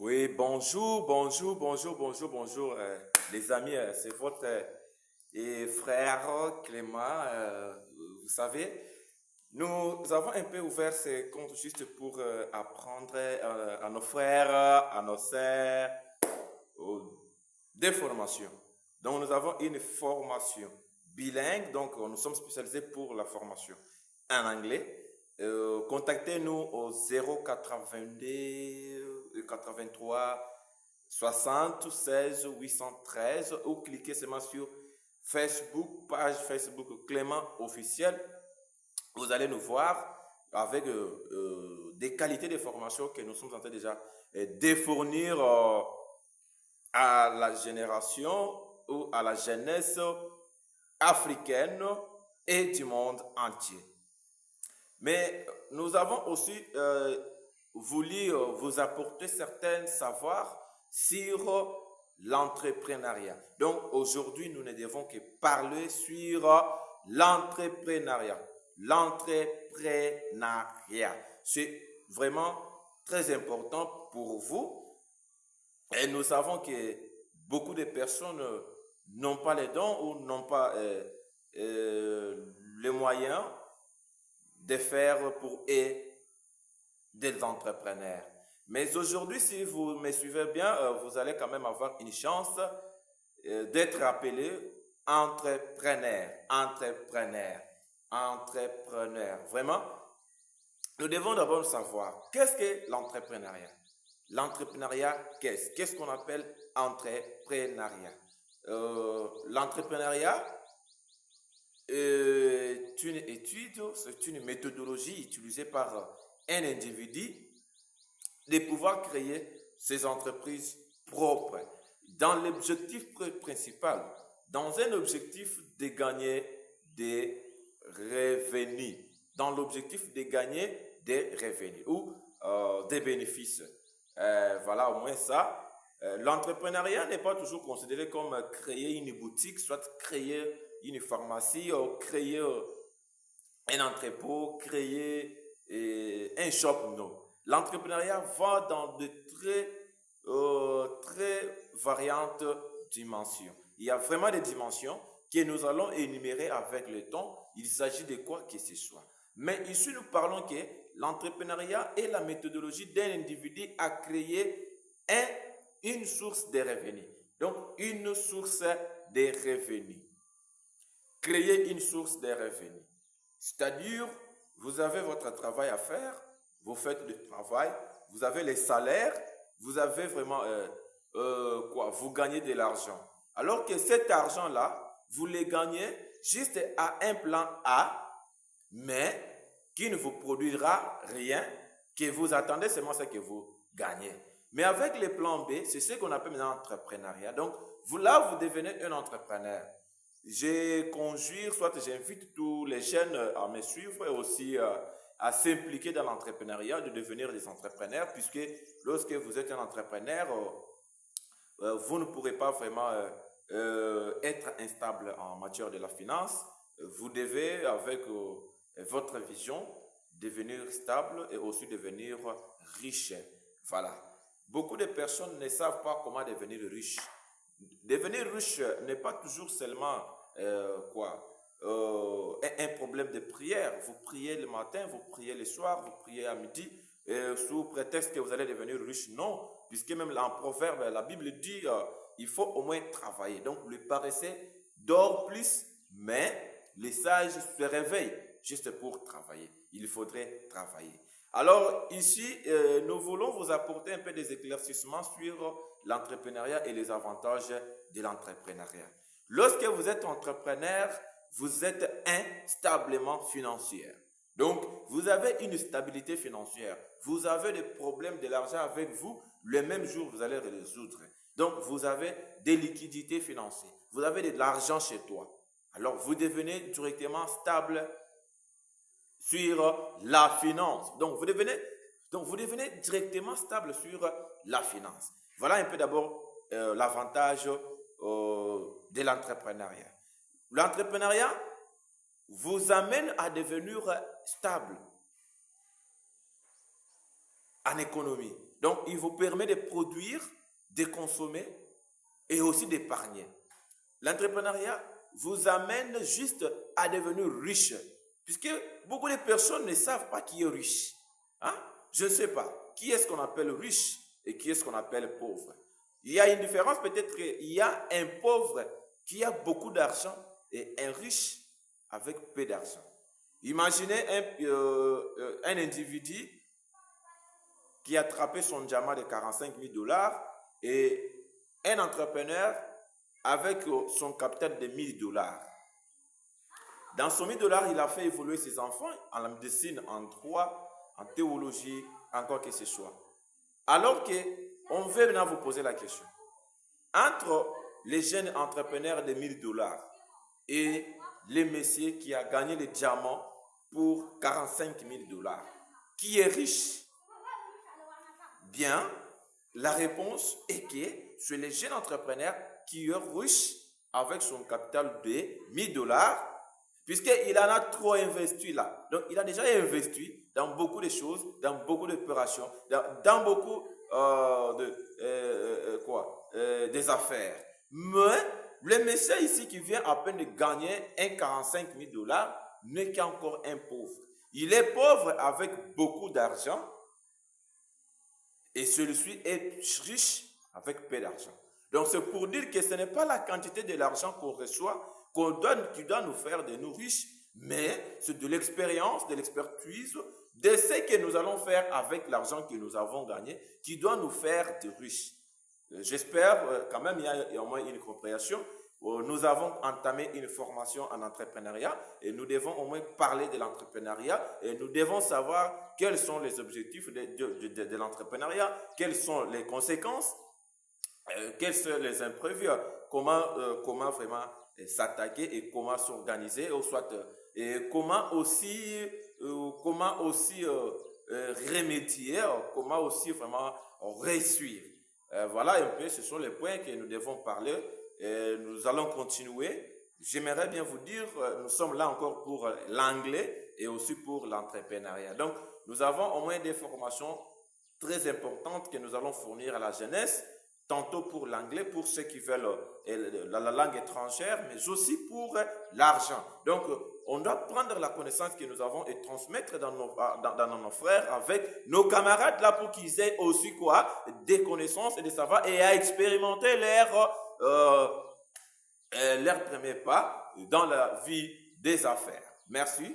Oui, bonjour, les amis, c'est votre et frère Clément. Vous savez, nous avons un peu ouvert ces comptes juste pour apprendre à nos frères, à nos sœurs, des formations. Donc, nous avons une formation bilingue, donc nous sommes spécialisés pour la formation en anglais. Contactez-nous au 082 83 76 813 ou cliquez seulement sur Facebook, page Facebook Clément officiel. Vous allez nous voir avec des qualités de formation que nous sommes en train déjà de fournir à la génération ou à la jeunesse africaine et du monde entier. Mais nous avons aussi voulu vous apporter certains savoirs sur l'entrepreneuriat. Donc aujourd'hui, nous ne devons que parler sur l'entrepreneuriat. L'entrepreneuriat, c'est vraiment très important pour vous et nous savons que beaucoup de personnes n'ont pas les dons ou n'ont pas les moyens de faire pour eux des entrepreneurs. Mais aujourd'hui, si vous me suivez bien, vous allez quand même avoir une chance d'être appelé entrepreneur, entrepreneur, entrepreneur. Vraiment, nous devons d'abord savoir qu'est-ce que l'entrepreneuriat. L'entrepreneuriat, qu'est-ce qu'on appelle entrepreneuriat? L'entrepreneuriat est une étude, c'est une méthodologie utilisée par un individu de pouvoir créer ses entreprises propres dans l'objectif principal, dans un objectif de gagner des revenus, dans l'objectif de gagner des revenus ou des bénéfices. Voilà au moins ça. L'entrepreneuriat n'est pas toujours considéré comme créer une boutique, soit créer une pharmacie, ou créer un entrepôt, créer un shop, non. L'entrepreneuriat va dans de très variantes dimensions. Il y a vraiment des dimensions que nous allons énumérer avec le temps. Il s'agit de quoi que ce soit. Mais ici, nous parlons que l'entrepreneuriat est la méthodologie d'un individu à créer une source de revenus. Donc, une source de revenus. Créer une source de revenus. C'est-à-dire, vous avez votre travail à faire, vous faites le travail, vous avez les salaires, vous avez vraiment vous gagnez de l'argent. Alors que cet argent-là, vous le gagnez juste à un plan A, mais qui ne vous produira rien, que vous attendez seulement ce que vous gagnez. Mais avec le plan B, c'est ce qu'on appelle maintenant l'entrepreneuriat. Donc, vous là, vous devenez un entrepreneur. Je conjure, soit j'invite tous les jeunes à me suivre et aussi à s'impliquer dans l'entrepreneuriat, de devenir des entrepreneurs, puisque lorsque vous êtes un entrepreneur, vous ne pourrez pas vraiment être instable en matière de la finance. Vous devez, avec votre vision, devenir stable et aussi devenir riche. Voilà. Beaucoup de personnes ne savent pas comment devenir riche. Devenir riche n'est pas toujours seulement un problème de prière. Vous priez le matin, vous priez le soir, vous priez à midi, sous prétexte que vous allez devenir riche. Non, puisque même en proverbe, la Bible dit il faut au moins travailler. Donc le paresseux dort plus, mais les sages se réveillent juste pour travailler. Il faudrait travailler. Alors ici, nous voulons vous apporter un peu des éclaircissements sur l'entrepreneuriat et les avantages de l'entrepreneuriat. Lorsque vous êtes entrepreneur, vous êtes instablement financière. Donc, vous avez une stabilité financière. Vous avez des problèmes de l'argent avec vous, le même jour, vous allez les résoudre. Donc, vous avez des liquidités financières. Vous avez de l'argent chez toi. Alors, vous devenez directement stable sur la finance. Donc vous devenez directement stable sur la finance. Voilà un peu d'abord l'avantage de l'entrepreneuriat. L'entrepreneuriat vous amène à devenir stable. en économie. Donc, il vous permet de produire, de consommer et aussi d'épargner. L'entrepreneuriat vous amène juste à devenir riche, puisque beaucoup de personnes ne savent pas qui est riche. Hein? Je ne sais pas. Qui est-ce qu'on appelle riche et qui est-ce qu'on appelle pauvre? Il y a une différence, peut-être qu'il y a un pauvre qui a beaucoup d'argent et un riche avec peu d'argent. Imaginez un individu qui a attrapé son diamant de 45 000 dollars et un entrepreneur avec son capital de 1000 dollars. Dans son 1000 dollars, il a fait évoluer ses enfants en médecine, en droit, en théologie, en quoi que ce soit. Alors qu'on veut maintenant vous poser la question. Entre les jeunes entrepreneurs de 1000 dollars et le monsieur qui a gagné le diamant pour 45 000 dollars, qui est riche? Bien, la réponse est que c'est le jeune entrepreneur qui est riche avec son capital de 1000 dollars, puisqu'il en a trop investi là. Donc, il a déjà investi dans beaucoup de choses, dans beaucoup d'opérations, dans beaucoup des affaires. Mais le monsieur ici qui vient à peine de gagner un 45 000 dollars n'est qu'encore un pauvre. Il est pauvre avec beaucoup d'argent et celui-ci est riche avec peu d'argent. Donc c'est pour dire que ce n'est pas la quantité de l'argent qu'on reçoit qui doit nous faire de nous riches, mais c'est de l'expérience, de l'expertise, de ce que nous allons faire avec l'argent que nous avons gagné, qui doit nous faire de riches. J'espère quand même il y a au moins une compréhension. Nous avons entamé une formation en entrepreneuriat et nous devons au moins parler de l'entrepreneuriat et nous devons savoir quels sont les objectifs de l'entrepreneuriat, quelles sont les conséquences, quels sont les imprévus, comment vraiment s'attaquer et comment s'organiser, ou soit et comment aussi remédier, comment aussi vraiment réussir. Voilà un peu, ce sont les points que nous devons parler. Et nous allons continuer. J'aimerais bien vous dire, nous sommes là encore pour l'anglais et aussi pour l'entrepreneuriat. Donc, nous avons au moins des formations très importantes que nous allons fournir à la jeunesse, tantôt pour l'anglais, pour ceux qui veulent la langue étrangère, mais aussi pour l'argent. Donc, on doit prendre la connaissance que nous avons et transmettre dans nos frères avec nos camarades là pour qu'ils aient aussi quoi? Des connaissances et des savoirs et à expérimenter leur premier pas dans la vie des affaires. Merci.